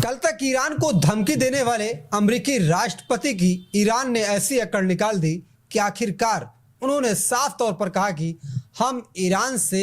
कल तक ईरान को धमकी देने वाले अमेरिकी राष्ट्रपति की ईरान ने ऐसी अकड़ निकाल दी कि आखिरकार उन्होंने साफ तौर पर कहा कि हम ईरान से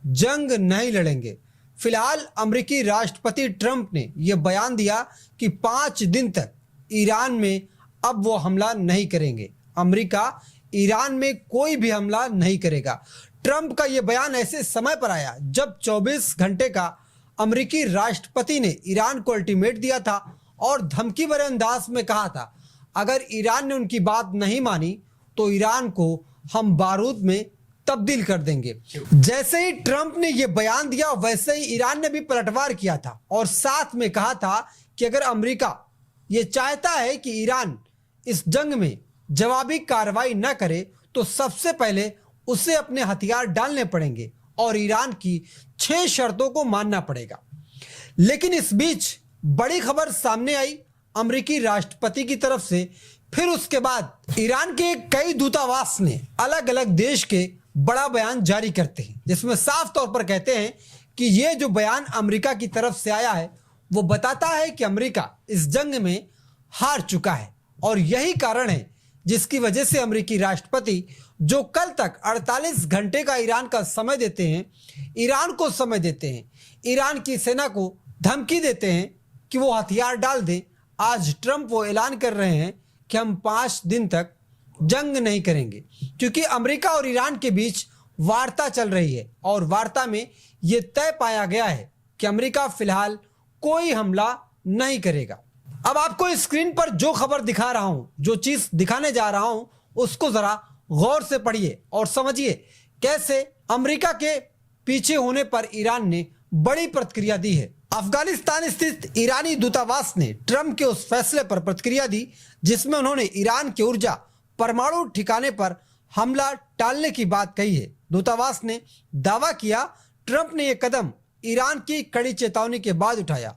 जंग नहीं लड़ेंगे। फिलहाल अमेरिकी राष्ट्रपति ट्रंप ने यह बयान दिया कि 5 दिन तक ईरान में अब वो हमला नहीं करेंगे। अमेरिका ईरान में कोई भी हमला नहीं करेगा। ट्रंप का यह बयान ऐसे समय पर आया जब 24 घंटे का अमेरिकी राष्ट्रपति ने ईरान को अल्टीमेट दिया था और धमकी भरे अंदाज में कहा था अगर ईरान ने उनकी बात नहीं मानी तो ईरान को हम बारूद में तब्दील कर देंगे। जैसे ही ट्रंप ने यह बयान दिया वैसे ही ईरान ने भी पलटवार किया था और साथ में कहा था कि अगर अमेरिका ये चाहता है कि ईरान इस जंग में जवाबी कार्रवाई न करे तो सबसे पहले उसे अपने हथियार डालने पड़ेंगे और ईरान की 6 शर्तों को मानना पड़ेगा। लेकिन इस बीच बड़ी खबर सामने आई अमेरिकी राष्ट्रपति की तरफ से। फिर उसके बाद ईरान के कई दूतावास ने अलग अलग देश के बड़ा बयान जारी करते हैं जिसमें साफ तौर पर कहते हैं कि यह जो बयान अमेरिका की तरफ से आया है वो बताता है कि अमेरिका इस जंग में हार चुका है और यही कारण है जिसकी वजह से अमेरिकी राष्ट्रपति जो कल तक 48 घंटे का ईरान का समय देते हैं, ईरान को समय देते हैं, ईरान की सेना को धमकी देते हैं कि वो हथियार डाल दे। आज ट्रंप वो ऐलान कर रहे हैं कि हम 5 दिन तक जंग नहीं करेंगे क्योंकि अमेरिका और ईरान के बीच वार्ता चल रही है और वार्ता में ये तय पाया गया है कि अमेरिका फिलहाल कोई हमला नहीं करेगा। अब आपको स्क्रीन पर जो खबर दिखा रहा हूं, जो चीज दिखाने जा रहा हूं, उसको जरा गौर से पढ़िए और समझिए कैसे अमेरिका के पीछे होने पर ईरान ने बड़ी प्रतिक्रिया दी है। अफगानिस्तान स्थित ईरानी दूतावास ने ट्रंप के उस फैसले पर प्रतिक्रिया दी जिसमें उन्होंने ईरान के ऊर्जा परमाणु ठिकाने पर हमला टालने की बात कही है। दूतावास ने दावा किया ट्रंप ने यह कदम ईरान की कड़ी चेतावनी के बाद उठाया,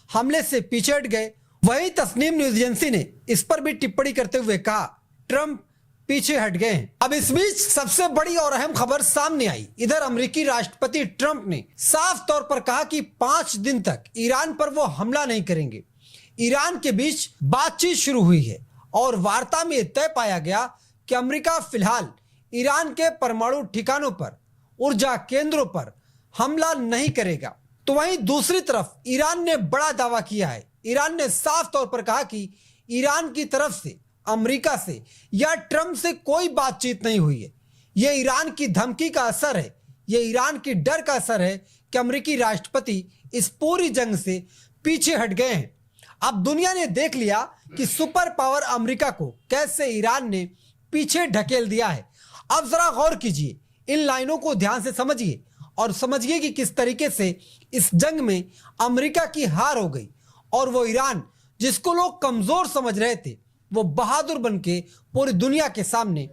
हमले से पीछे हट गए। वहीं तस्नीम न्यूज एजेंसी ने इस पर भी टिप्पणी करते हुए कहा ट्रंप पीछे हट गए हैं। अब इस बीच सबसे बड़ी और अहम खबर सामने आई। इधर अमेरिकी राष्ट्रपति ट्रंप ने साफ तौर पर कहा कि 5 दिन तक ईरान पर वो हमला नहीं करेंगे। ईरान के बीच बातचीत शुरू हुई है और वार्ता में तय पाया गया कि अमेरिका फिलहाल ईरान के परमाणु ठिकानों पर, ऊर्जा केंद्रों पर हमला नहीं करेगा। तो वहीं दूसरी तरफ ईरान ने बड़ा दावा किया है। ईरान ने साफ तौर पर कहा कि ईरान की तरफ से अमेरिका से या ट्रंप से कोई बातचीत नहीं हुई है। यह ईरान की धमकी का असर है, यह ईरान की डर का असर है कि अमेरिकी राष्ट्रपति इस पूरी जंग से पीछे हट गए हैं। अब दुनिया ने देख लिया कि सुपर पावर अमेरिका को कैसे ईरान ने पीछे ढकेल दिया है। अब जरा गौर कीजिए, इन लाइनों को ध्यान से समझिए और समझिए कि किस तरीके से इस जंग में अमेरिका की हार हो गई और वो ईरान जिसको लोग कमजोर समझ रहे थे वो बहादुर बनके पूरी दुनिया के सामने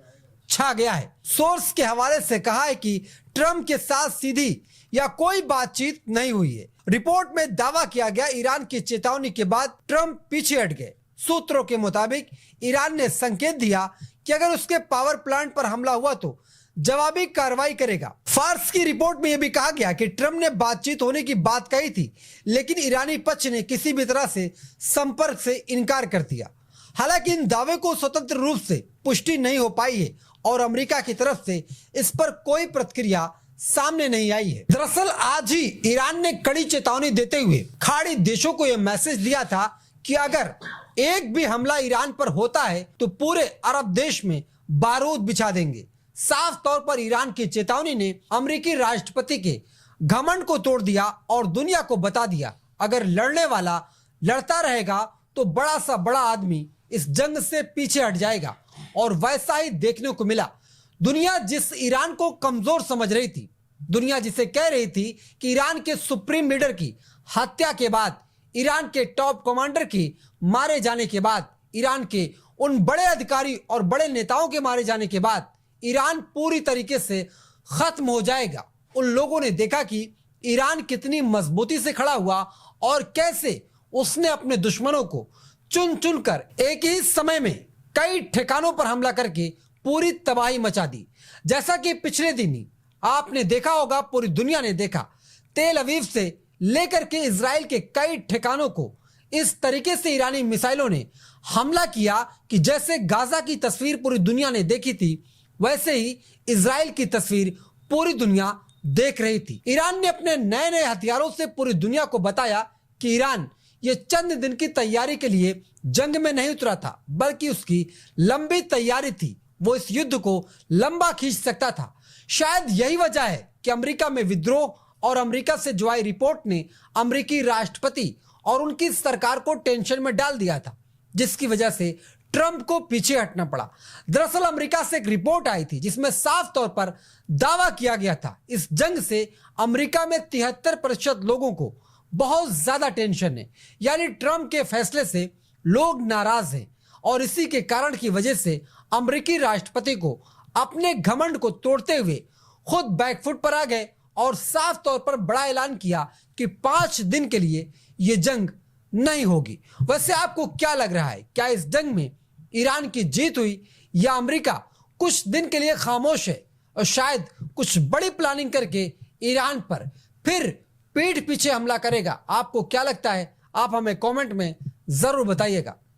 छा गया है। सोर्स के हवाले से कहा है कि ट्रंप के साथ सीधी या कोई बातचीत नहीं हुई है। रिपोर्ट में दावा किया गया ईरान की चेतावनी के बाद ट्रंप पीछे हट गए। सूत्रों के मुताबिक ईरान ने संकेत दिया कि अगर उसके पावर प्लांट पर हमला हुआ तो जवाबी कार्रवाई करेगा। फार्स की रिपोर्ट में यह भी कहा गया कि ट्रंप ने बातचीत होने की बात कही थी लेकिन ईरानी पक्ष ने किसी भी तरह से संपर्क से इनकार कर दिया। हालांकि इन दावे को स्वतंत्र रूप से पुष्टि नहीं हो पाई है और अमेरिका की तरफ से इस पर कोई प्रतिक्रिया सामने नहीं आई है। दरअसल आज ही ईरान ने कड़ी चेतावनी देते हुए खाड़ी देशों को यह मैसेज दिया था कि अगर एक भी हमला ईरान पर होता है तो पूरे अरब देश में बारूद बिछा देंगे। साफ तौर पर ईरान की चेतावनी ने अमेरिकी राष्ट्रपति के घमंड को तोड़ दिया और दुनिया को बता दिया अगर लड़ने वाला लड़ता रहेगा तो बड़ा सा बड़ा आदमी इस जंग से पीछे हट जाएगा। और वैसा ही देखने को मिला। दुनिया जिस ईरान को कमजोर समझ रही थी, दुनिया जिसे कह रही थी कि ईरान के सुप्रीम लीडर की हत्या के बाद, ईरान के टॉप कमांडर के मारे जाने के बाद, ईरान के उन बड़े अधिकारी और बड़े नेताओं के मारे जाने के बाद ईरान पूरी तरीके से खत्म हो जाएगा। उन लोगों ने देखा कि ईरान कितनी मजबूती से खड़ा हुआ और कैसे उसने अपने दुश्मनों को चुन चुन कर एक ही समय में कई ठिकानों पर हमला करके पूरी तबाही मचा दी। जैसा कि पिछले दिन ही आपने देखा होगा, पूरी दुनिया ने देखा, तेल अवीव से लेकर के इजराइल के कई ठिकानों को इस तरीके से ईरानी मिसाइलों ने हमला किया कि जैसे गाजा की तस्वीर पूरी दुनिया ने देखी थी, वैसे ही इजराइल की तस्वीर पूरी दुनिया देख रही थी। ईरान ने अपने नए नए हथियारों से पूरी दुनिया को बताया कि ईरान ये चंद दिन की तैयारी के लिए जंग में नहीं उतरा था, बल्कि उसकी लंबी तैयारी थी। वो इस युद्ध को लंबा खींच सकता था। शायद यही वजह है कि अमेरिका में विद्रोह और अमेरिका से जो आई रिपोर्ट ने अमेरिकी राष्ट्रपति और उनकी सरकार को टेंशन में डाल दिया था, जिसकी वजह से ट्रंप को पीछे हटना पड़ा। दरअसल अमेरिका से एक रिपोर्ट आई थी जिसमें साफ तौर पर दावा किया गया था इस जंग से अमेरिका में 73% लोगों को बहुत ज्यादा टेंशन है, यानी ट्रंप के फैसले से लोग नाराज हैं और इसी के कारण की वजह से अमेरिकी राष्ट्रपति को अपने घमंड को तोड़ते हुए खुद बैकफुट पर आ गए और साफ तौर पर बड़ा ऐलान किया कि 5 दिन के लिए यह जंग नहीं होगी। वैसे आपको क्या लग रहा है, क्या इस जंग में ईरान की जीत हुई या अमेरिका कुछ दिन के लिए खामोश है और शायद कुछ बड़ी प्लानिंग करके ईरान पर फिर पीठ पीछे हमला करेगा? आपको क्या लगता है? आप हमें कमेंट में जरूर बताइएगा।